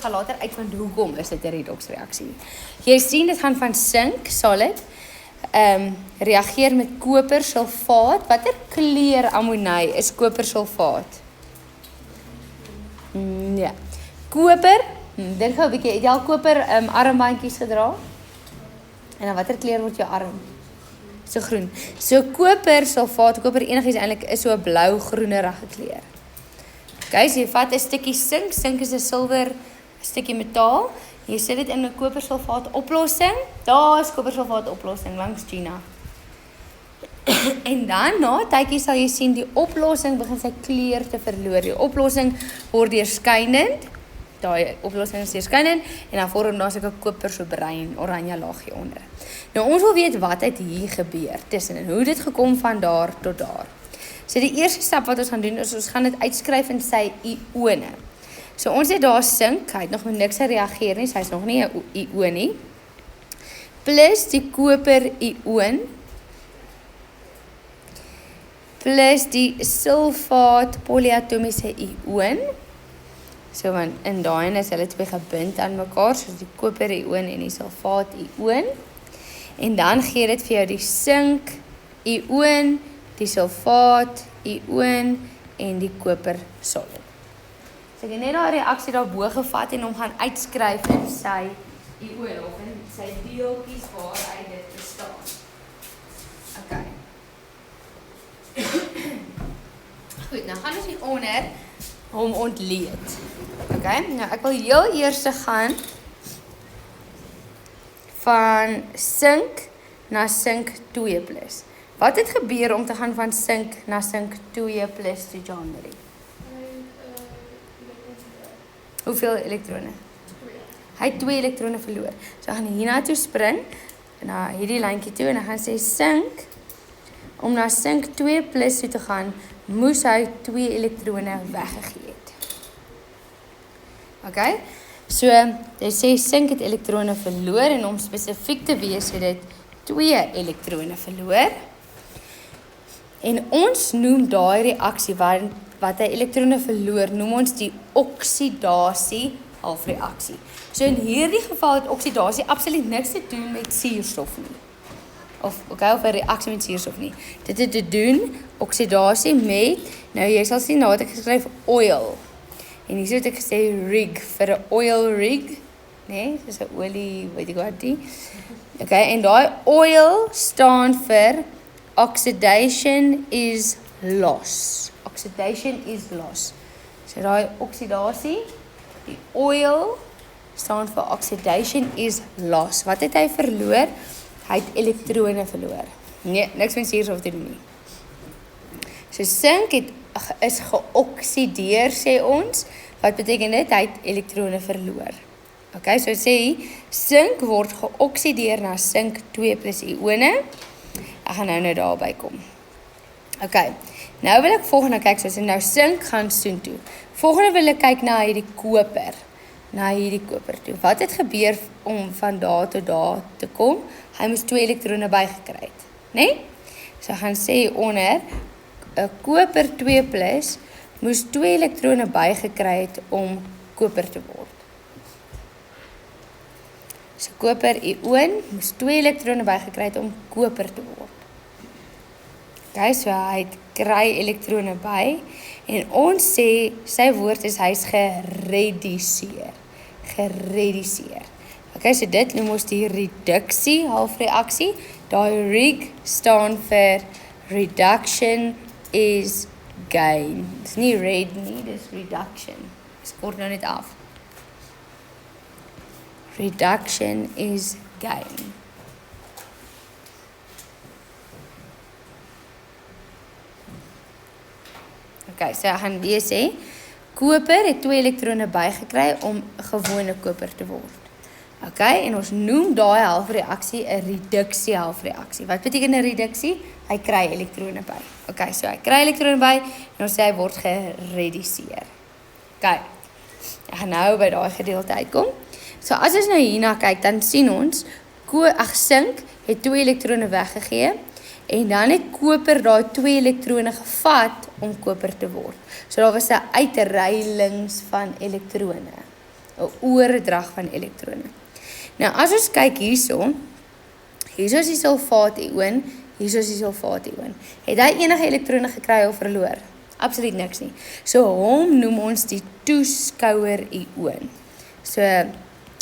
gaan later uitvind hoekom is dit 'n redoksreaksie. Jy sien dit gaan van sink, solid, reageer met kopersulfaat. Watter kleur ammoniak is kopersulfaat? Ja. Koper, dink gou 'n bietjie, het jy al koper armbandjies gedra? En dan watter kleur word jou arm? So groen. So kopersulfaat, koper enigiets eintlik is so 'n blou-groenerige kleur. Okay, so jy vat 'n stukkie sink, sink is 'n silwer stukkie metaal. Jy sit dit in 'n kopersulfaat oplossing. Daar is kopersulfaat oplossing langs Gina. En dan na tydjie sal jy sien die oplossing begin sy kleur te verloor. Die oplossing word deurskynend. Daai oplossing is deurskynend en dan vorm daar so 'n koper so bruin oranje laagie onder. Nou ons wil weet wat het hier gebeur tussenin. Hoe dit gekom van daar tot daar. So die eerste stap wat ons gaan doen is ons gaan dit uitskryf in sy ione. So ons het daar sink, hy het nog met niks gereageer nie, so hy's nog nie 'n ion nie. Plus die koper ion plus die sulfaat polyatomiese ion. So want in daai is hulle twee gebind aan mekaar, soos die koper ion en die sulfaat ion. En dan gee dit vir jou die sink ion, die sulfaat ion en die koper solid. So ek het net daai reaksie daarbo gevat en hom gaan uitskryf in sy ion of in sy deeltjies waaruit dit bestaan. Okay. Goed, nou gaan ons hieronder hom ontleed. Okay, nou ek wil heel eers gaan van sink na sink 2+. Wat het gebeur om te gaan van sink na sink 2+ toe Jean-Marie? Hoeveel elektrone? Hy het 2 elektrone verloor. So gaan hierna toe spring, na hierdie lyntjie toe en dan gaan sê sink, om na sink 2+ toe te gaan, moes hy 2 elektrone weggegee het. Okay? So, jy sê sink het elektrone verloor en om spesifiek te wees het dit 2 elektrone verloor. En ons noem daai reaksie wat hy elektrone verloor, noem ons die oksidasie halfreaksie. So in hierdie geval het oksidasie absoluut niks te doen met suurstof nie. Of 'n reaksie met suurstof nie. Dit het te doen oksidasie met, nou jy sal sien, nou het ek geskryf oil. En hier het ek gesê rig, vir 'n oil rig, nee, dis 'n olie, weet ek wat die. Okay, en daai oil staan vir oxidation is loss. Oxidation is loss. So daai oksidasie, die oil staan vir oxidation is loss. Wat het hy verloor? Hy het elektrone verloor. Nee, niks met suurstof te doen nie. So sink is geoksideer, sê ons. Wat beteken dit? Hy het elektrone verloor. Okay, so sê sink word geoksideer na sink 2+ ione. Ek gaan nou daarby kom. Okay, nou wil ek volgende kyk, soos nou sink gaan soontoe. Volgende wil ek kyk na hierdie koper. Na hierdie koper toe. Wat het gebeur om van daar tot daar te kom? Hy moes 2 elektrone bygekry het, né? So gaan sê onder 'n koper 2+ moes 2 elektrone bygekry het om koper te word. So koper ion moes 2 elektrone bygekry het om koper te word. Okay, so hy kry elektrone by en ons sê sy woord is hy's gereduseer. Gereduseer. Okay, so dit noem ons die reduksie halfreaksie. Daai rig staan vir reduction is gain. Dis nie red nie, dis reduction. Ek kort nou net af. Reduction is gain. Okay, so ek gaan weer sê, koper het 2 elektrone bygekry om gewone koper te word. Okay, en ons noem daai halfreaksie 'n reduksie halfreaksie. Wat beteken 'n reduksie? Hy kry elektrone by. Okay, so hy kry elektrone by en ons sê hy word gereduseer. Okay, ek gaan nou by daai gedeelte uitkom. So as ons nou hierna kyk, dan sien ons, sink het 2 elektrone weggegee, en dan het koper daai 2 elektrone gevat om koper te word. So daar was 'n uitruilings van elektrone. 'n oordrag van elektrone. Nou as ons kyk hierso is die sulfaat-ion, hierso is die sulfaat-ion. Het hy enige elektrone gekry of verloor? Absoluut niks nie. So hom noem ons die toeskouer-ion. So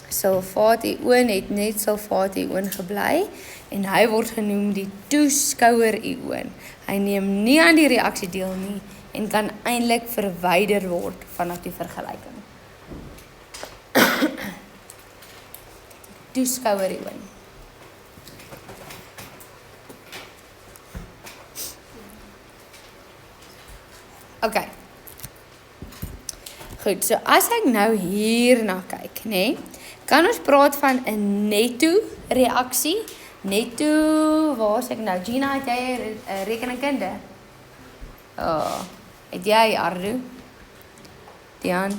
sulfaat-ion het net sulfaat-ion gebly en hy word genoem die toeskouer-ion. Hy neem nie aan die reaksie deel nie en kan eintlik verwyder word vanaf die vergelyking. Toeskouer-ion. OK. Goed, so as ek nou hierna kyk, nê, kan ons praat van 'n netto reaksie. Netto, waar is ek nou? Gina, het jy 'n rekeningkunde? Het jy, Ardo? Dian?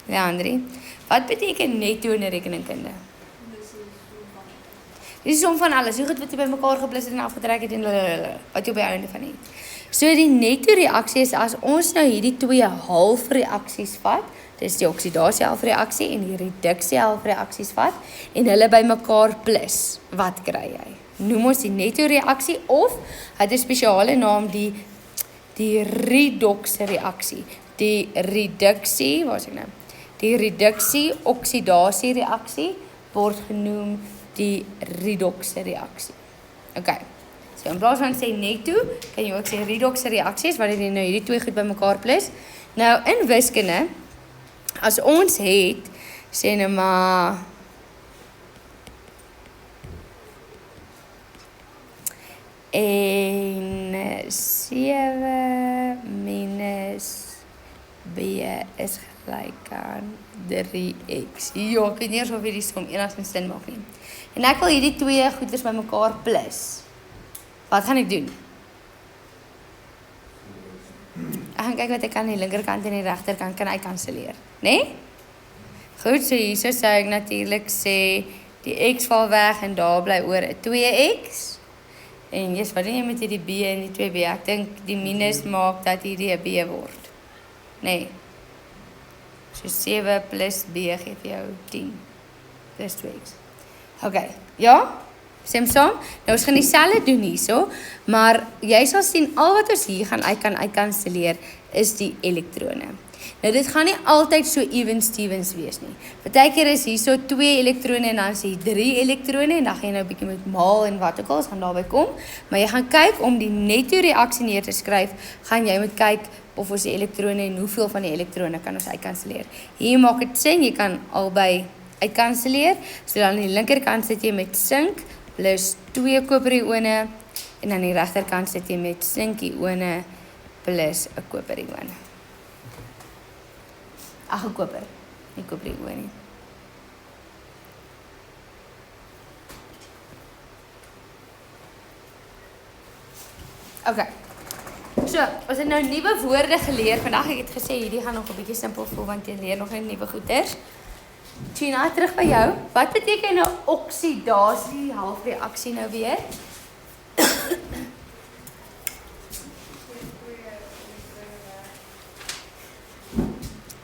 Leandri? Wat beteken netto in 'n rekeningkunde? Dit is die som van alles. Hoe goed wat jy bymekaar geplus het en afgetrek het en wat jy by einde van het. So die netto reaksie is as ons nou hierdie twee halfreaksies vat, dis die oksidasie halfreaksie en die reduksie halfreaksies vat en hulle bymekaar plus, wat kry jy? Noem ons die netto reaksie of het 'n spesiale naam die redox reaksie. Die reduksie, waar is ek nou? Die reduksie oksidasie reaksie word genoem die redox reaksie. OK. So in plaas van sê netto, kan jy ook sê redox reaksies wat jy nou hierdie twee goed bymekaar plus. Nou in wiskunde as ons het sê nou maar en 7 minus b is gelyk aan 3x. Ja, ek weet nie eers of hierdie som enigstens sin maak nie. En ek wil hierdie twee goeders bymekaar plus. Wat gaan ek doen? Ek gaan kyk wat ek kan aan die linkerkant en die regterkant kan uitkanselleer, né? Goed, so hierso sou ek natuurlik sê die x val weg en daar bly oor 'n 2x. En jy's wat doen jy met hierdie b en die 2b? Ek dink die minus maak dat hierdie 'n b word. Nee. So 7 plus b gee vir jou 10 plus 2x. OK, ja? Stem saam? Nou ons gaan dieselfde doen hierso, maar jy sal sien al wat ons hier gaan uitkanselleer is die elektrone. Nou dit gaan nie altyd so even Stevens wees nie. Partykeer is hierso 2 elektrone en dan is hier 3 elektrone en dan gaan jy nou 'n bietjie met maal en wat ook al, ons gaan daarby kom, maar jy gaan kyk om die netto reaksie neer te skryf, gaan jy moet kyk of ons die elektrone en hoeveel van die elektrone kan ons uitkanselleer. Hier maak dit sin, jy kan albei uitkanselleer. So dan aan die linkerkant sit jy met sink plus 2 koperione en aan die regterkant sit jy met sinkione plus 'n koperion. Ag, 'n koper, nie koperion nie. OK. So, ons het nou nuwe woorde geleer. Vandag ek het gesê hierdie gaan nog 'n bietjie simpel voel want jy leer nog net nuwe goeters. Gina, terug by jou. Wat beteken nou oksidasie halfreaksie nou weer?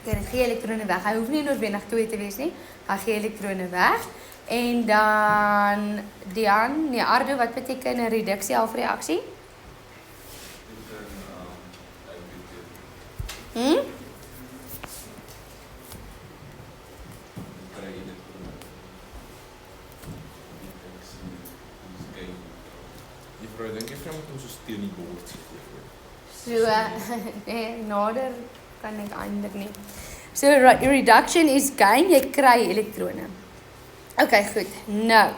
Dan gee elektrone weg. Hy hoef nie noodwendig 2 te wees nie. Hy gee elektrone weg. En dan Dian, nee Ardo, wat beteken 'n reduksie halfreaksie? Juffrou, dink jy jy moet ons so teen die bord sit? So, nee, nader kan ek eintlik nie. So, reduction is gain, jy kry elektrone. OK, goed. Nou.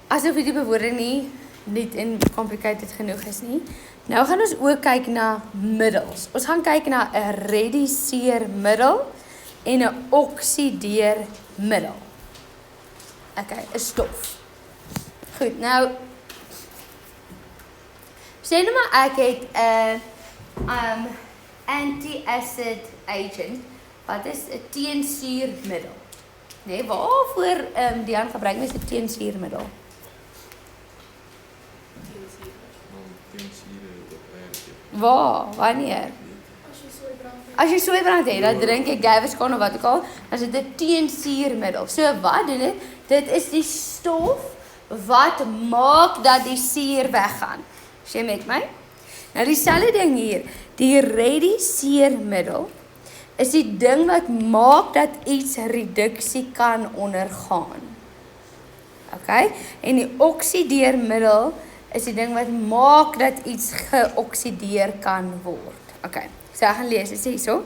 Asof die bewoording nie net in complicated genoeg is nie. Nou gaan ons ook kyk na middels. Ons gaan kyk na 'n reduseermiddel en 'n oksideermiddel. OK, 'n stof. Goed, nou sê nou maar ek het 'n anti-acid agent. Wat is 'n teensuurmiddel? Nee, waarvoor Dian gebruik mens 'n teensuurmiddel? Waar? Wanneer? As jy so 'n As jy soeibrand het, dan drink jy Gaviscon of wat ook al, dan is dit 'n teensuurmiddel. So wat doen dit? Dit is die stof wat maak dat die suur weggaan. As jy met my? Nou dieselfde ding hier, die rediseermiddel is die ding wat maak dat iets reduksie kan ondergaan. Okay? En die oksideermiddel is die ding wat maak dat iets geoksideer kan word. Okay, so ek gaan lees, dit sê hierso.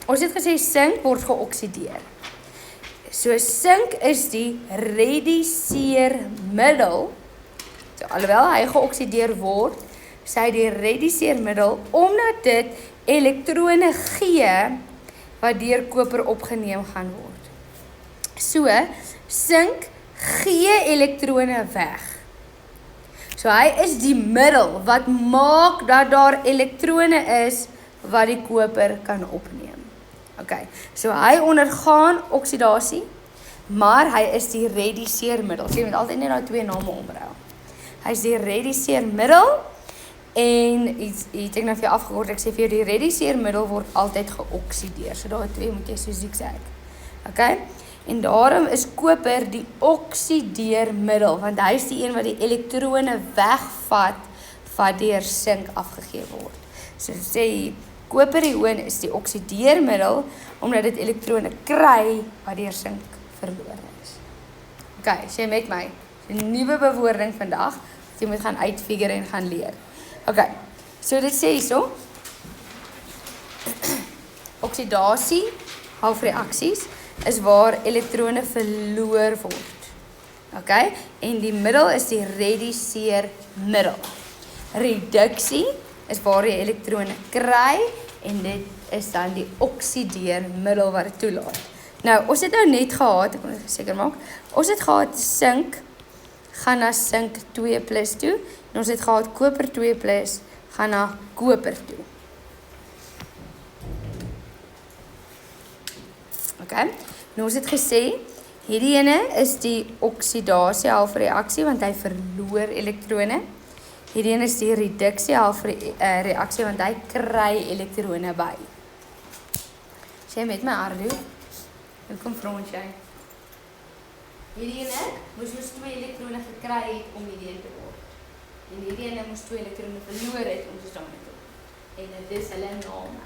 Ons het gesê sink word geoksideer. So sink is die rediseermiddel. So alhoewel hy geoksideer word, sy die rediseermiddel omdat dit elektrone gee wat deur koper opgeneem gaan word. So sink gee elektrone weg. So hy is die middel wat maak dat daar elektrone is wat die koper kan opneem. Okay, so hy ondergaan oksidasie, maar hy is die rediseermiddel. So jy moet altyd net daai twee name omrou. Hy is die rediseermiddel en iets het ek nou vir jou afgekort, ek sê vir jou die rediseermiddel word altyd geoksideer. So daai twee moet jy so siek sê. Okay? En daarom is koper die oksideermiddel, want hy is die een wat die elektrone wegvat wat deur sink afgegee word. So sê koperioon is die oksideermiddel omdat dit elektrone kry wat deur sink verlore is. Okay, sê met my, 'n nuwe bewoording vandag, jy moet gaan uitfigure en gaan leer. Okay, so dit sê hierso, oksidasie, halfreaksies, is waar elektrone verloor word. Okay, en die middel is die rediseermiddel. Reduksie is waar jy elektrone kry en dit is dan die oksideermiddel wat dit toelaat. Nou, ons het nou net gehad, ek moet dit seker maak, ons het gehad sink gaan na sink 2+ toe en ons het gehad koper 2+ gaan na koper toe. Okay. Nou ons het gesê, hierdie ene is die oksidasie halfreaksie want hy verloor elektrone. Hierdie ene is die reduksie halfreaksie want hy kry elektrone by. Sê met my Arlo, hoekom front jy? Hierdie ene moes 2 elektrone gekry het om hierdie te word. En hierdie ene moes 2 elektrone verloor het om te staan te word. En dit is hulle name.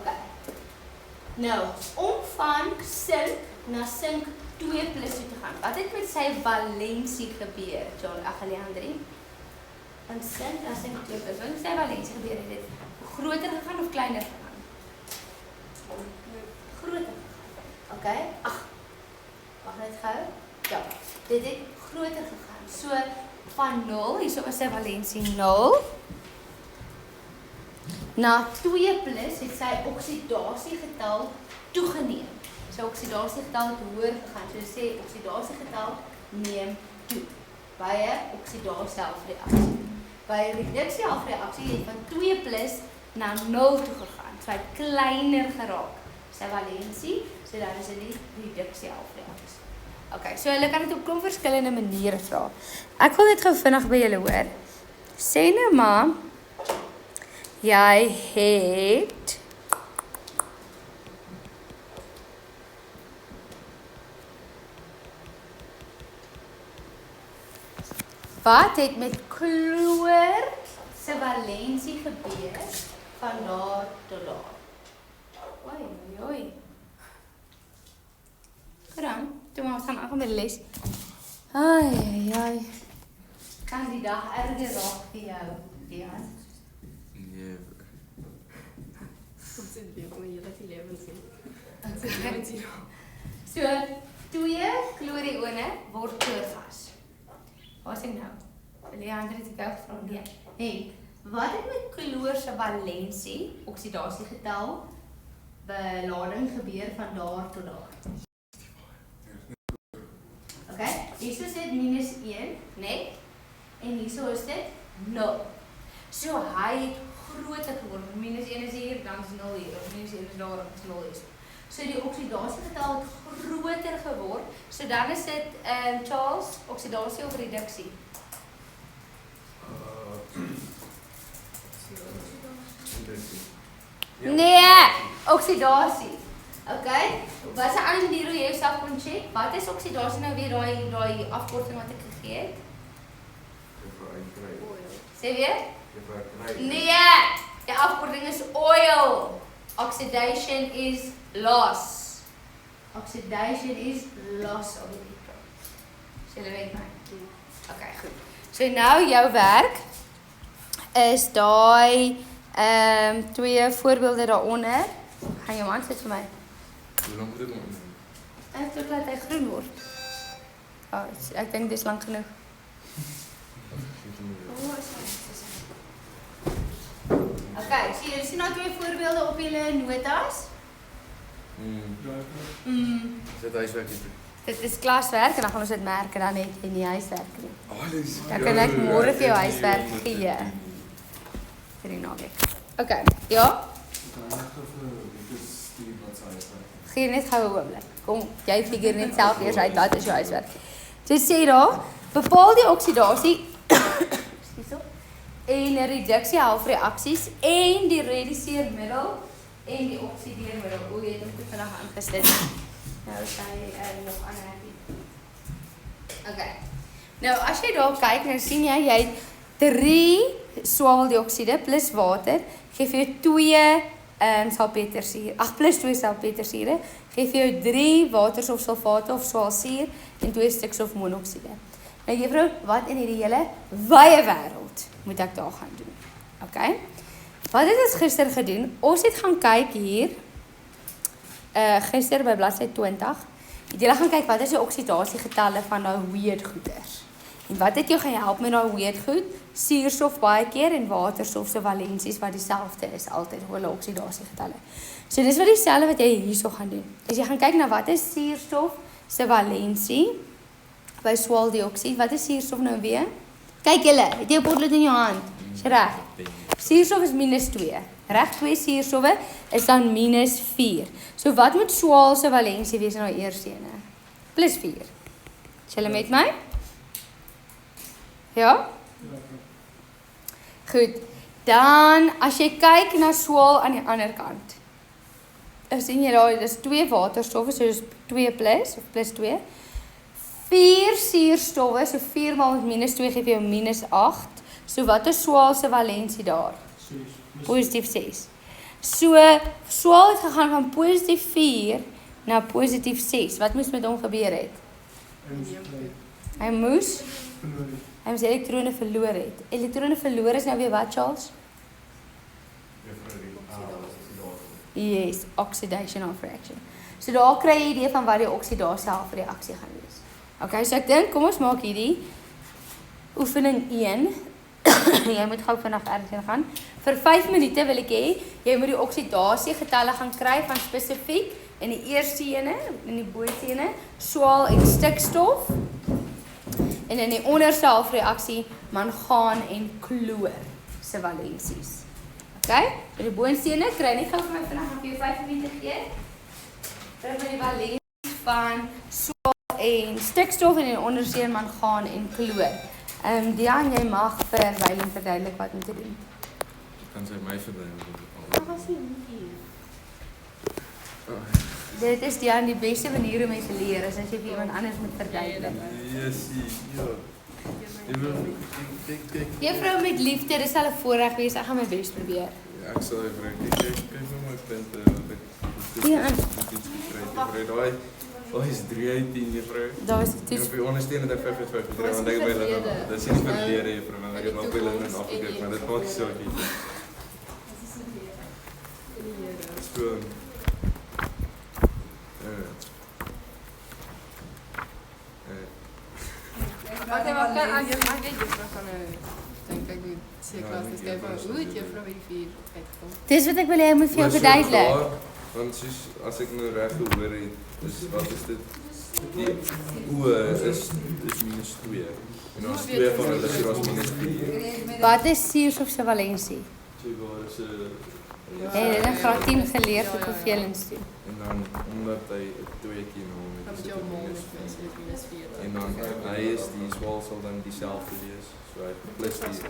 Okay. Nou, om van sink na sink 2+ te gaan. Wat het met sy valensie gebeur, John Agaliandri? Van sink na sink 2+. Wat het sy valensie gebeur? Het dit groter gegaan of kleiner gegaan? Groter gegaan. Okay. Ag, wacht net gou. Ja, dit het groter gegaan. So, van 0, hierso was sy valensie 0. Na 2+ het sy oksidasiegetal toegeneem. Sy oksidasiegetal het hoër gegaan. So sê oksidasiegetal neem toe by 'n oksidasiehalfreaksie. By 'n reduksiehalfreaksie het van 2+ na 0 toe gegaan. So hy het kleiner geraak. Sy valensie, so dan is dit die reduksiehalfreaksie. Okay, so hulle kan dit op klomp verskillende maniere vra. Ek wil net gou vinnig by julle hoor. Sê nou maar jy het wat het met chloor se valensie gebeur van daar tot daar? Oei. Gedaan, toe maar ons gaan aan met die les. Ai. Kan die dag erger raak vir jou, Dian? Nee. Ons het weer om hier dat die lewens sien. So, 2 klorione word kloorgas. Wat is ek nou? Leander het ek ook gevra, nee. Nee, wat het met chloor se valensie, oksidasiegetal, belading gebeur van daar tot daar? Okay, hierso is dit -1, nee? En hierso is dit 0. So hy het groter geword. -1 is hier, dan is 0 hier. Of -1 is daar, dan is 0 hier. So die oksidasiegetal het groter geword. So dan is dit Charles, oksidasie of reduksie? Nee, oksidasie. Okay, wat is 'n ander manier hoe jy jouself kon check? Wat is oksidasie nou weer daai afkorting wat ek gegee het? Sê weer? Nee, die afkorting is oil. Oxidation is loss. Oxidation is loss of electrons. So jy weet my. Okay, goed. So nou jou werk is daai twee voorbeelde daaronder. Gaan jou man sit vir my. Hoe lang moet dit nog neem? Totdat hy groen word. Ek dink dis lank genoeg. Okay, so julle sien nou twee voorbeelde op julle notas. Dit huiswerk hier. Dit is klaswerk en dan gaan ons dit merk en dan het jy nie huiswerk nie. Dis. Dan kan ek môre vir jou huiswerk gee. Vir die naweek. Okay, ja. Gee net gou 'n oomblik. Kom, jy figure net self eers uit wat is jou huiswerk. Dit sê daar, bepaal die oksidasie en reduksie halfreaksies en die reduseermiddel en die oksideermiddel. O, jy het hom goed vandag aangesit. Nou is hy nog aanhappy. Okay. Nou as jy daar kyk, nou sien jy het 3 swaweldioksiede plus water gee vir jou 2 salpetersuur. Plus 2 salpetersure gee vir jou 3 waterstofsulfate of swaalsuur en 2 stikstofmonoksiede. Nou juffrou, wat in hierdie hele wye wêreld moet ek daar gaan doen? Okay? Wat het ons gister gedoen? Ons het gaan kyk hier gister by bladsy 20. Het julle gaan kyk wat is die oksidasiegetalle van daai weird goeders? En wat het jou gehelp met daai weird goed? Suurstof baie keer en waterstof se valensies wat dieselfde is altyd hulle oksidasiegetalle. So dis wat dieselfde wat jy hierso gaan doen. As jy gaan kyk na wat is suurstof se valensie by swaweldioksied, wat is suurstof nou weer? Kyk julle, het jy 'n potlood in jou hand? Is reg. Suurstof is -2. Reg, 2 suurstowwe is dan -4. So wat moet swaal se valensie wees in daai eerste ene? +4. Is julle met my? Ja? Goed. Dan as jy kyk na swaal aan die ander kant. Sien jy daar, dis 2 waterstowwe, so dis 2 plus of +2. 4 suurstowwe, so 4 maal met -2 gee vir jou -8. So wat is swaal se valensie daar? Positief 6. So swaal het gegaan van positief 4 na positief 6. Wat moes met hom gebeur het? Hy moes elektrone verloor het. Elektrone verloor is nou weer wat, Charles? Yes, oxidation of reaction. So daar kry jy 'n idee van wat die oksidasie halfreaksie gaan wees. Okay, so ek dink kom ons maak hierdie oefening 1. Jy moet gou vinnig ergens gaan. Vir 5 minute wil ek hê jy moet die oksidasiegetalle gaan kry van spesifiek in die eerste ene, in die boonste ene, swaal en stikstof. En in die onderste halfreaksie mangaan en kloor se valensies. Okay? So die boonste ene kry net gou vir my vinnig op jou 5 minute gee. Terug met die valensies van swaal en stikstof en in die onderste een mangaan en kloor. Dian, jy mag vir Weilen verduidelik wat om te doen. Kan sy my verduidelik? Dit is Dian die beste manier om te leer as jy vir iemand anders moet verduidelik. Yes, ja. Juffrou met liefde, dis al 'n voorreg wees. Ek gaan my bes probeer. Ja, ek sal even kyk nou my punte wat ek Ja. Daai is 3 uit 10 juffrou. Daar is die toets. Op die onderste het ek 5 uit 5 gekry want ek by hulle. Dis nie verlede juffrou, want ek het nog by hulle net afgekyk, maar dit maak nie saak nie. Spoon. Wat jy wat kan aan jou maak jy juffrou gaan dink ek moet C-klas skryf hoe het juffrou by die 4 uitgekom. Dis wat ek wil hê moet vir jou verduidelik. Want soos as ek nou reg gehoor het, is wat is dit? Die O is -2. En ons 2 van hulle is ons -4. Wat is suurstof se valensie? So waar is Jy het in graad 10 geleer hoe vervelend doen. en dan omdat hy 'n 2tjie na hom het, Jou mol is -4. en dan hy is die swaal sal dan dieselfde wees. So hy plus die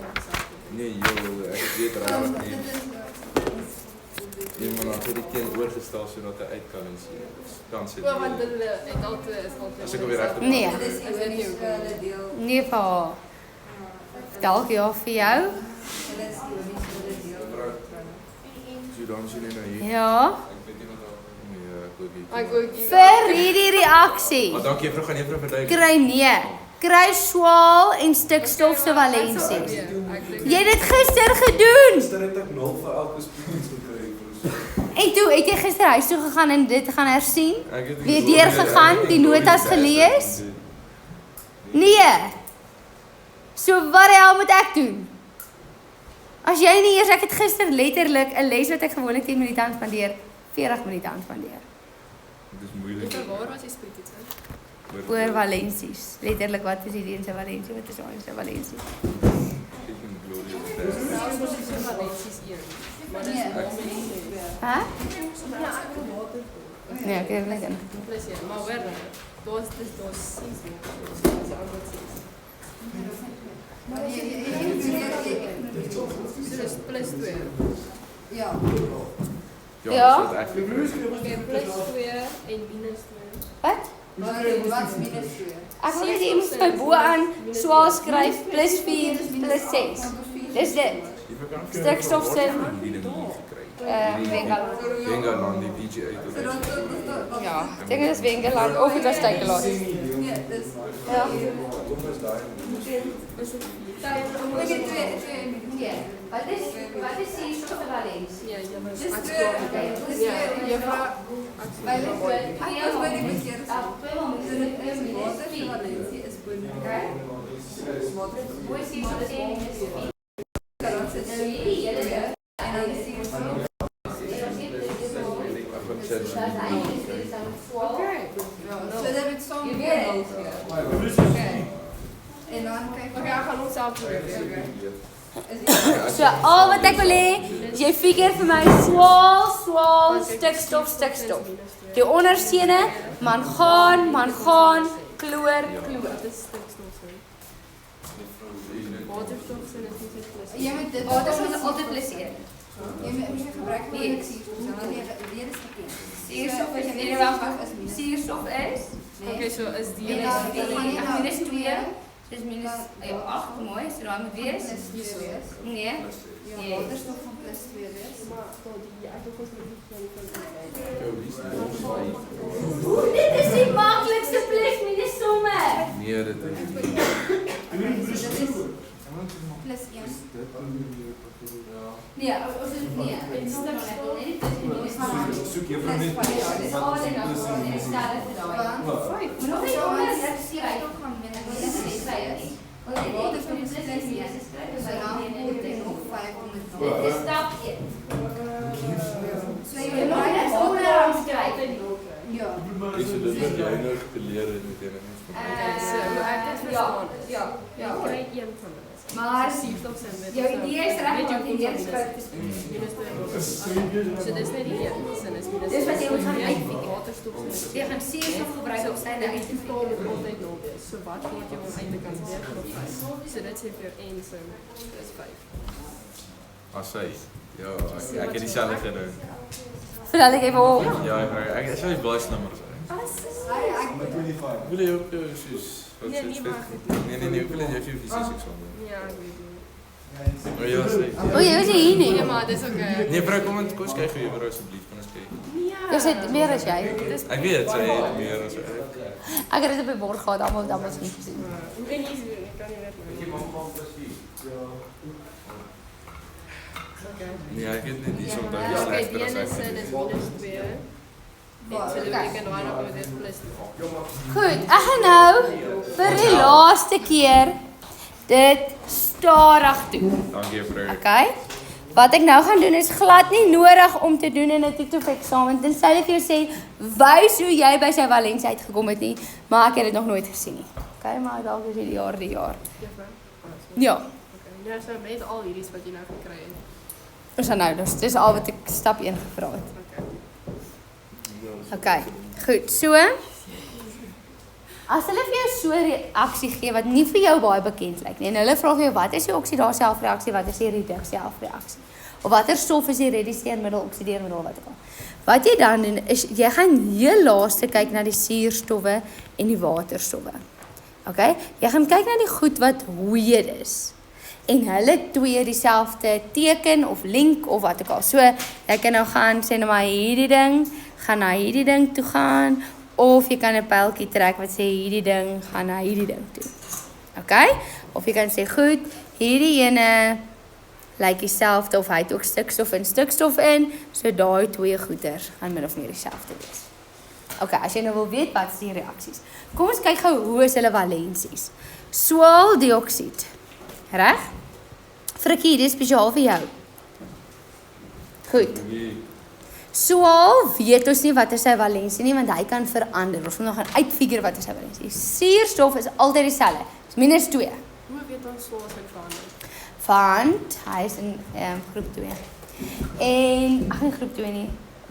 nee, joh, ek weet regtig nie. maar dan het die teen oorgestel sodat hy uit kan sien. Dan sit Ja, want hulle het altyd is altyd. As ek alweer reg Nee. Dit is ioniese deel. Nee vir haar. Dalk ja vir jou? Dit is ioniese deel. So dan sien jy nou hier. Ja. Ek weet nie wat daar nee, ek ook nie. Ek ook nie. Vir hierdie reaksie. Maar dankie juffrou, gaan juffrou verduidelik. Kry nee. Kry swaal en stikstof se valensies. Jy het dit gister gedoen. Gister het ek 0 vir elke spoedtoets gekry. En toe het jy gister huis toe gegaan en dit gaan hersien? Ek het Weer deurgegaan, die notas gelees? Nee. So wat die hel moet ek doen? As jy nie eers, ek het gister letterlik 'n les wat ek gewoonlik 10 minute aan spandeer, 40 minute aan spandeer. Dit is moeilik. Waar was die spoedtoets? Oor valensies. Letterlik wat is hierdie een se valensie, wat is daai een se valensie? Nou is dit so valensies een. Maar dis Hæ? Nee, ek het net een. plus een, maar hoor, daar's 6 nie. Dis ander 6. So dis plus 2. Ja. Ja. Okay, plus 2 en minus 2. Wat? Wat is minus 2? Ek wil net jy moet my bo aan swaar skryf plus 4 plus 6. Dis dit. Stikstofsin. Wengeland. Wengeland, die DJ uit. Ja, ek dink dit is Wengeland of dit was Tykeland. Nee, dis Ja. Nee. Wat is die valensie? Ja, jy was Dis ek twee. sê. Ja, juffrou Ek was by die verkeerde Ja, tweemaal moet So dit is minus water 4. valensie is bo. Okay. Water Hoe is die valensie minus 4? dan sit Nou hierdie hele ding. en dan is die so dat het saam Jy weet het. Okay. En dan kyk Okay, ek gaan ons self probeer. So al wat ek wil hê, is jy figure vir my swaal, stikstof. Die onderstene, man gaan, kloor. Dit is stikstofsin. Waterstofsin is nie plus. jy moet dit Water is altyd plus 1. jy moet gebruik vir die suurstof. Nee, dit is verkeerd. Suurstof is nie nie wag wag. is minus. Suurstof is Okay, so is die En is dan die minus 2. Dis minus 8, mooi, so daai moet wees. Minus 2 is. Nee. Ja, Nee. waterstof van plus 2 is. maar die ek het ons nie van Dit is die maklikste plus minus somme. Nee, dit is Plus 1. Nee, ons is nee. Soek juffrou net Dis al wat ek nou stel vir daai. Maar nog nie onder dat sien hy. Dit is baie. Want dit is vir die plus minus is kry. So dan word dit nog 500. Dit is stap 1. So jy Jy moet moet net onderaan skryf. ja. Dis dit wat jy nou geleer het met een so ek het verstaan. Ja. Ja, kry een van hulle. Maar Suurstofsin met. jou idee is reg want jy leer skryf te speel. Minus 2. So dis net die een sin is minus. Dis wat jy moet gaan uitfigure. Waterstofsin. Jy gaan suurstof gebruik op sy uit te Totaal moet altyd 0 wees. So wat word jou aan die kant weer op 5. So dit sê vir jou een sin is 5. As sy. Ja, ek het dieselfde gedoen. Vertel ek even op. Ja, ek is wel die blaasnommer sê. met 25. Wil jy ook soos wat Nee, sê? nie mag Nee, ek wil net jou fisies sonder. Ja, ek weet nie. Maar ja, sê. O, jy was nie hier Nee, nie. maar dis okay. Nee, bro, kom ons kyk vir jou bro asseblief, kom ons kyk. Jy sê meer as jy. Ek weet sy het meer as ek. Ek het dit op die bord gehad, almal het nie gesien. En hier is weer, ek kan nie weet nie. Nee, ek het net die soms dan Ja, okay, slegter die as ene ek. sin is minus 2. En so dit beteken daai nog moet dit plus 2. Goed, ek gaan nou vir die laaste keer dit stadig doen. Dankie bro. Okay? Wat ek nou gaan doen is glad nie nodig om te doen in 'n TOEFL-eksamen. Tensy hulle vir jou sê, wys hoe jy by sy valensie uitgekom het nie, maar ek het dit nog nooit gesien nie. Okay, maar dalk is hierdie jaar die jaar. Juffrou? Ja. Okay. Ja, so met al hierdie wat jy nou gekry het. Ons gaan nou, dus dis al wat ek stap 1 gevra het. Okay. Okay, goed. So, as hulle vir jou so 'n reaksie gee wat nie vir jou baie bekend lyk nie, en hulle vra vir jou wat is die oksidasie selfreaksie, wat is die reduks selfreaksie? Of watter stof is die reduseermiddel, oksideermiddel, wat ook al. Wat jy dan doen, is jy gaan heel laaste kyk na die suurstowwe en die waterstowwe. Okay? Jy gaan kyk na die goed wat weird is. En hulle twee dieselfde teken of link of wat ook al. So, jy kan nou gaan, sê nou maar hierdie ding, gaan na hierdie ding toe gaan, of jy kan 'n pyltjie trek wat sê hierdie ding, gaan na hierdie ding toe. Okay? Of jy kan sê, goed, hierdie ene lyk dieselfde of hy het ook stikstof en stikstof in, so daai twee goeders gaan min of meer dieselfde wees. Okay, as jy nou wil weet wat is die reaksies. Kom ons kyk gou hoe is hulle valensies. Swaaldioksied. Reg? Frikkie, dit is spesiaal vir jou. Goed. Swaal weet ons nie wat is sy valensie nie, want hy kan verander. Ons moet nog gaan uitfigure wat is sy valensie. Suurstof is altyd dieselfde. Dis -2. Hoe weet ons swaal sy verander? Want hy is in groep 2. En ag nie groep 2 nie,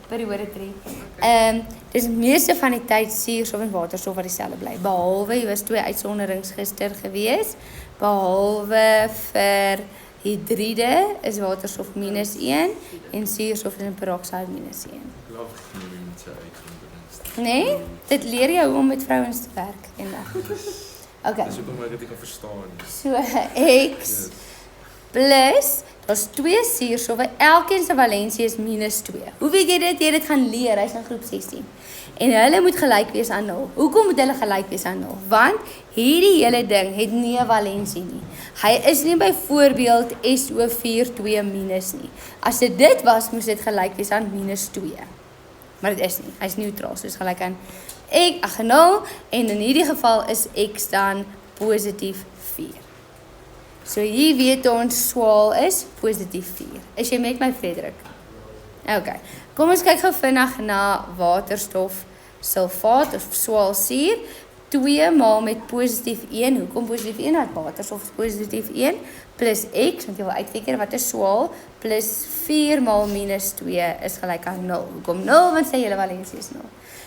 periode 3. Dis meeste van die tyd suurstof en waterstof wat dieselfde bly. Behalwe hier was 2 uitsonderings gister gewees. Behalwe vir hydriede is waterstof -1 en suurstof is in peroxide -1. Nee, dit leer jou hoe om met vrouens te werk eendag. Okay. Dis hoekom ek dit kan verstaan. So X plus, daar's 2 suurstowwe, elkeen se valensie is -2. Hoe weet jy dit? Jy het dit gaan leer, hy's in groep 16. En hulle moet gelyk wees aan 0. Hoekom moet hulle gelyk wees aan 0? Want hierdie hele ding het nie 'n valensie nie. Hy is nie byvoorbeeld SO4 minus nie. As dit was, moes dit gelyk wees aan -2. Maar dit is nie. Hy's neutraal, so dit is gelyk aan 0 en in hierdie geval is X dan positief 4. So hier weet ons swaal is positief 4. Is jy met my, Frederik? Okay. Kom ons kyk gou vinnig na waterstof sulfaat of swaalsuur. 2 maal met positief 1. Hoekom positief 1? Want waterstof is positief 1 plus X, want jy wil uitfigure wat is swaal, plus 4 maal -2 is gelyk aan 0. Hoekom 0? Want sy hele valensie is 0.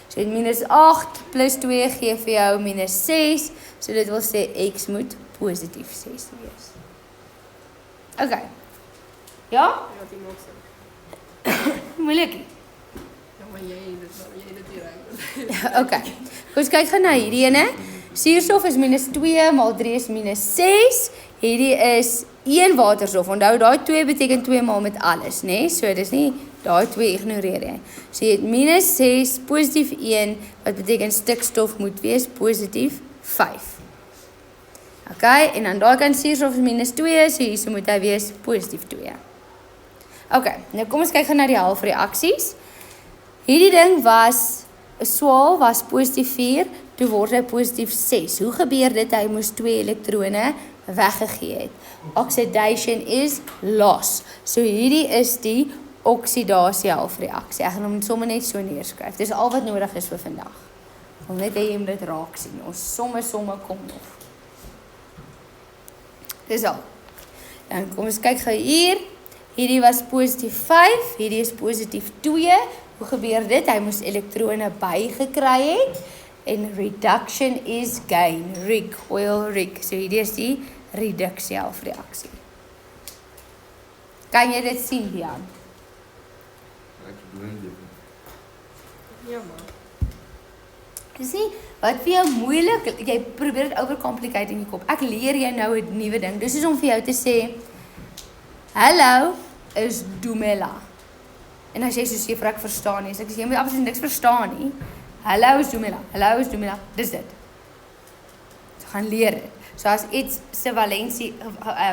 So -8 plus 2 gee vir jou -6, so dit wil sê X moet positief 6 wees. Okay. Ja? Ja, die maak sin. Moeilikie. Ja, maar jy dit hier reg. Okay. Kom ons kyk gou na hierdie ene. Suurstof is -2 maal 3 is -6. Hierdie is 1 waterstof. Onthou daai 2 beteken 2 maal met alles, né? So dis nie daai 2 ignoreer jy. So jy het -6 positief 1 wat beteken stikstof moet wees positief 5. Okay, en dan daar kan suurstof is -2, so hier moet hy wees positief 2. Okay, nou kom ons kyk gou na die halfreaksies. Hierdie ding was 'n swaal was positief 4, toe word hy positief 6. Hoe gebeur dit? Hy moes 2 elektrone weggegee het. Oxidation is loss. So hierdie is die oksidasie halfreaksie. Ek gaan hom sommer net so neerskryf. Dis al wat nodig is vir vandag. Ek wil net hê jy moet dit raak sien. Ons somme kom nog. Dis al. Dan kom ons kyk gou hier. Hierdie was positief 5, hierdie is positief 2. Hoe gebeur dit? Hy moes elektrone bygekry het. En reduction is gain. Recoil. So hierdie is die reduksie halfreaksie. Kan jy dit sien, Bian? Ek blind dit. Ja, man. Dis nie wat vir jou moeilik, jy probeer dit overcomplicate in jou kop. Ek leer jou nou 'n nuwe ding. Dis is om vir jou te sê, hallo is Dumela. En as jy soos juffrou ek verstaan nie, so ek sê jy moet absoluut niks verstaan nie. Hallo is Dumela. Dis dit. So gaan leer dit. So as iets se valensie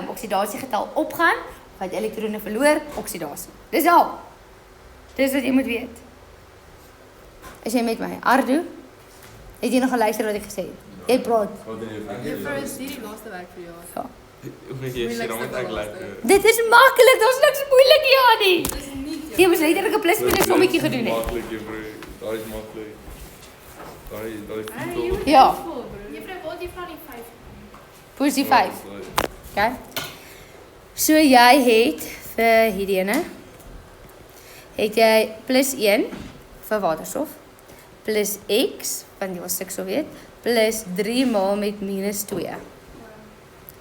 oksidasiegetal opgaan, wat elektrone verloor, oksidasie. Dis al. Dis wat jy moet weet. Is jy met my? Ardu? Het jy nog geluister wat ek gesê het? Jy praat. Juffrou, is hierdie laaste werk vir jou? Ja. Hoe moet jy sê dan moet ek lekker. Dit is maklik, daar's niks moeilik hier nie. Dis nie. Jy moes letterlik 'n plus minus sommetjie gedoen het. Maklik, juffrou. Daai is maklik. Daai Hey, Ja. Juffrou, wat jy vra die 5? Positief 5. Okay. So jy het vir hierdie ene het jy plus 1 vir waterstof plus X want jy was stikstof weet plus 3 maal met -2.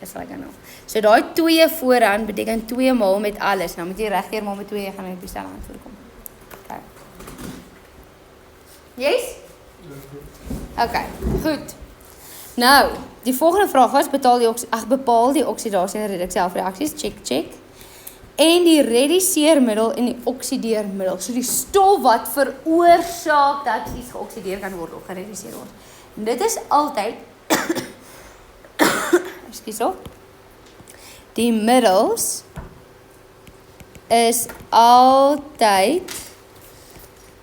is like 'n 0. So daai 2 vooraan beteken 2 maal met alles. Nou moet jy regdeur maal met 2, jy gaan in dieselfde antwoord kom. Okay. Yes? Okay, goed. Nou, die volgende vraag was bepaal die oksidasie en reduksie reaksies. Check. En die rediseermiddel en die oksideermiddel. So die stof wat veroorsaak dat iets geoksideer kan word of gerediseer word. En dit is altyd ekskuus op. Die middels is altyd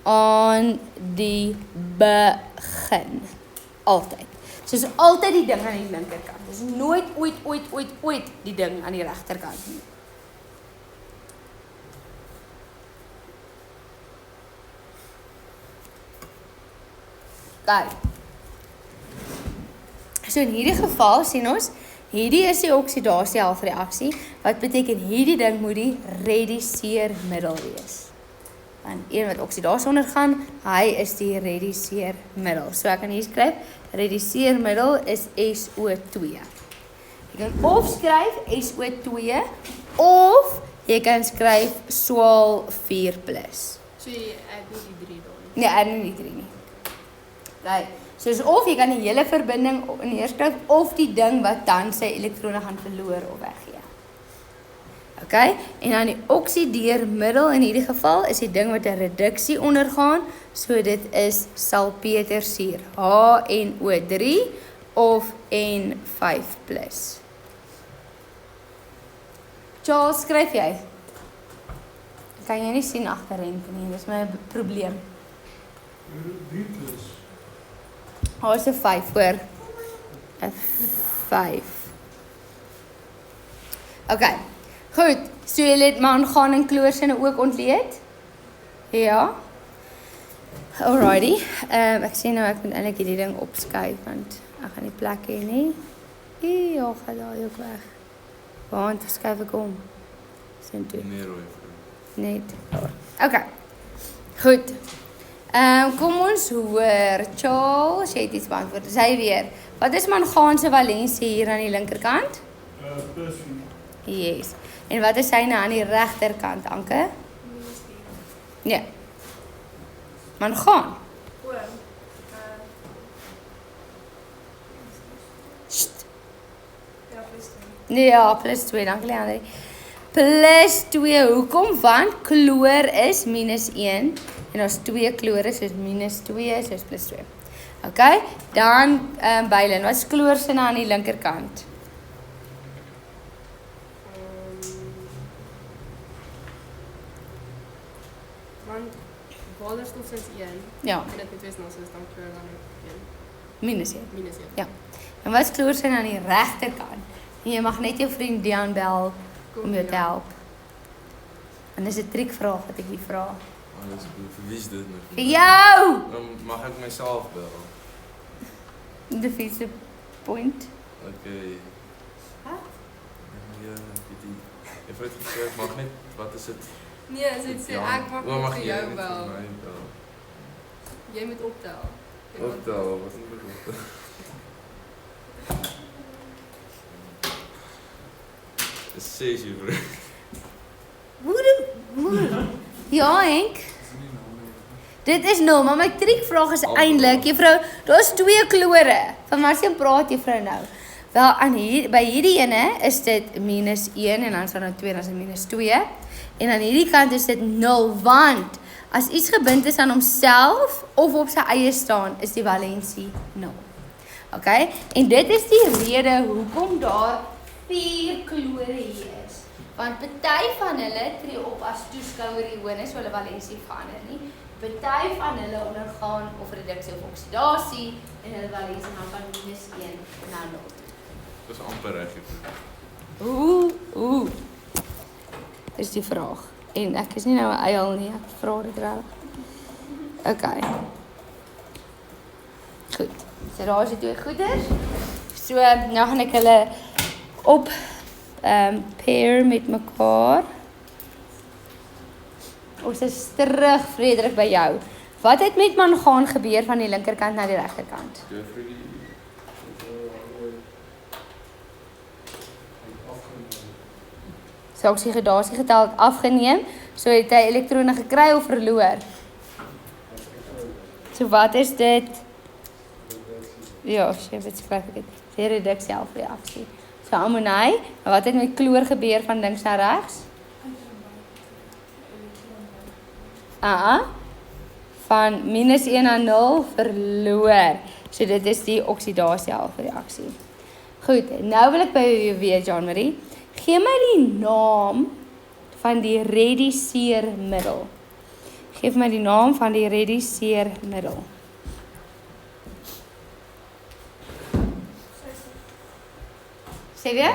aan die begin. Altyd. So is altyd die ding aan die linkerkant. Dis nooit ooit die ding aan die regterkant nie. Kyk. So in hierdie geval sien ons, hierdie is die oksidasie-halfreaksie, wat beteken hierdie ding moet die rediseermiddel wees. En een wat oksidasie ondergaan, hy is die rediseermiddel. So ek kan hier skryf, rediseermiddel is SO2. Jy kan of skryf SO2, of jy kan skryf swaal 4+. So jy add nie die 3 daar nie. Nee, add nie die 3 nie. Right. So of jy kan die hele verbinding neerskryf, of die ding wat dan sy elektrone gaan verloor of weggee. Okay, en dan die oksideermiddel in hierdie geval is die ding wat 'n reduksie ondergaan, so dit is salpetersuur, HNO3 of N5+. Charles, skryf jy? Kan jy nie sien agterrent nie, dis my probleem. 3+. Is 'n 5 hoor. 'n 5. Okay. Goed. So jy het mangaan en kloorsinne ook ontleed? Ja. Alrighty. Ek sien nou ek moet eintlik hierdie ding opskuif want ek gaan nie plek hê nie. Ja, gaan daai ook weg. Want skuif ek om. Sien toe. Nee, rooi. Net. Okay. Goed. Kom ons hoor, Charles, jy het iets beantwoord. Sy weer. Wat is mangaan se valensie hier aan die linkerkant? +4. Yes. En wat is syne aan die regterkant, Anke? Nee. Mangaan. Sst. Nee, ja, +2, dankie Leandrie. +2, hoekom? Want kloor is -1 en ons 2 klore is -2, so is +2. Okay, dan Bylin, wat is kloorsinne aan die linkerkant? Want waterstof is 1. Ja, En dit met 2 nul is dan kleur dan -1. -1. Ja. En wat is kloorsinne aan die regterkant? En jy mag net jou vriend Dian bel om jou te help. En dis 'n triekvraag wat ek hier vra. Alles goed. Vir wie is dit nou? Vir jou! Dan mag ek myself bel. Die vierde point. Okay. Wat? Ja, dit. Ek het gesê ek mag net, wat is dit? Nee, sy het sê ek mag Hoe mag vir jy jou net bel. vir my bel? Jy moet optel. Optel, wat is dit? Dis 6:00. Moeder. Ja, Henk. Dit is 0, maar my triekvraag is eintlik, juffrou, daar's 2 klore. Van waarheen praat juffrou nou? Wel, by hierdie ene is dit -1 en dan staan daar 2 en dan is dit -2. En aan hierdie kant is dit 0, want as iets gebind is aan homself of op sy eie staan, is die valensie 0. Okay? En dit is die rede hoekom daar 4 klore hier is. Want party van hulle tree op as toeskouer ione, so hulle valensie verander nie. Party van hulle ondergaan of reduksie of oksidasie en hulle valensie gaan van -1 na 0. Dis amper reg. Dis die vraag. En ek is nie nou 'n eil nie, ek vra dit reg. Okay. Goed. So daar is die 2 goeders. So nou gaan ek hulle op pair met mekaar. Ons is terug, Frederik, by jou. Wat het met mangaan gebeur van die linkerkant na die regterkant? Sy oksidatiegetal het afgeneem, so het hy elektrone gekry of verloor. So wat is dit? Ja, dit skryf ek dit. Die reduksie reaksie. So ammoniak, wat het met kloor gebeur van links na regs? Van -1 na 0 verloor. So dit is die oksidasie-reaksie. Goed, nou wil ek by jou weet, Jean-Marie. Gee my die naam van die rediseermiddel. Geef my die naam van die rediseermiddel. Sê weer?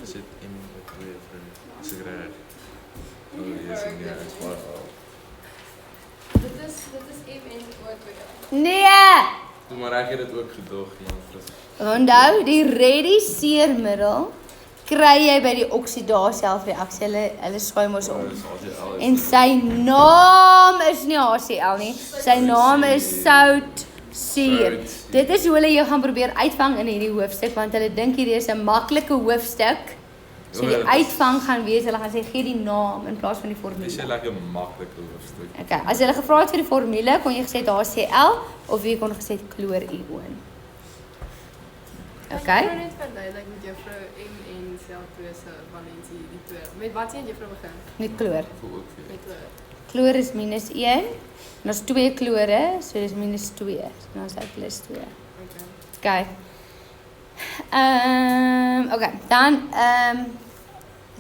Is dit M2 vir sigaret? Oh, yes, ja, dit is waar. Dit is M&O2. Nee! Toe maar ek het dit ook gedog, ja. Onthou, die rediseermiddel kry jy by die oksidasie-reaksie. Hulle skuim ons om. En sy naam is nie HCl nie. Sy naam is soutsuur. Dit is hoe hulle jou gaan probeer uitvang in hierdie hoofstuk, want hulle dink hierdie is 'n maklike hoofstuk. So die uitvang gaan wees, hulle gaan sê gee die naam in plaas van die formule. Dis 'n lekker maklike hoofstuk. Okay, as hulle gevra het vir die formule, kon jy gesê HCl of jy kon gesê chlorion. Okay. Ek kan net verduidelik met juffrou M en Cl2 se valensie die twee. Met wat sien juffrou begin? Met chloor. Met kloor. Chloor is -1 en ons 2 klore, so dis -2. So dan is dit +2. Okay. Okay, dan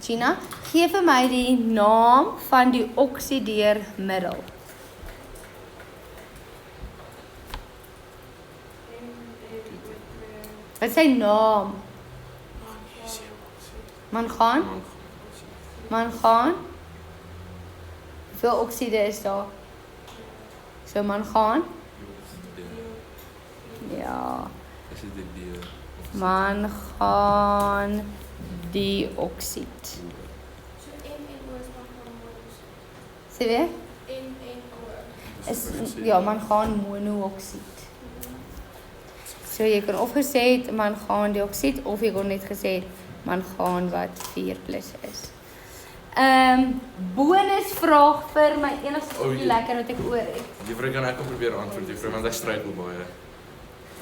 Gina, gee vir my die naam van die oksideermiddel. Wat is sy naam? Mangaan? Mangaan? Hoeveel okside is daar? So mangaan? Ja. Is dit die Mangaan dioksied. So MNO is mangaan. Sê weer? MNO. Is ja, mangaan monooksied. So jy kan of gesê het mangaan dioksied of jy kon net gesê het mangaan wat 4+ is. Bonusvraag vir my enigste bietjie lekker wat ek oor het. Juffrou, kan ek probeer antwoord, juffrou, want ek struikel baie.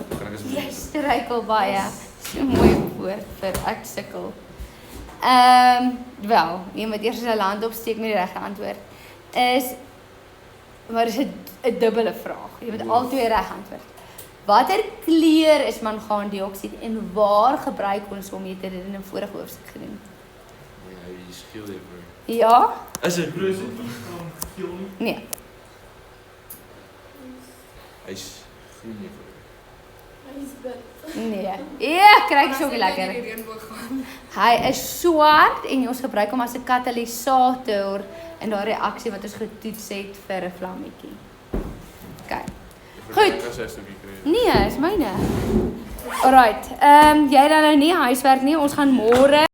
Kan ek asseblief? Jy struikel baie. So mooi woord vir ek sukkel. Wel, jy moet eers 'n hand opsteek met die regte antwoord. Maar dis 'n dubbele vraag. Jy moet albei reg antwoord. Watter kleur is mangaandioksied en waar gebruik ons hom? Jy het dit in 'n vorige hoofstuk gedoen. Ja, hy is geel, juffrou. Ja? Is dit Geel nie? Nee. Hy is groen, juffrou. Nee. Ja, kry ek so lekker. Die reënboog gaan. Hy is swart en ons gebruik hom as 'n katalisator in daardie reaksie wat ons getoets het vir 'n vlammetjie. OK. Goed. Ek sê 'n stukkie kry. Nee, is myne. Alright. Jy dan nou nie huiswerk nie. Ons gaan môre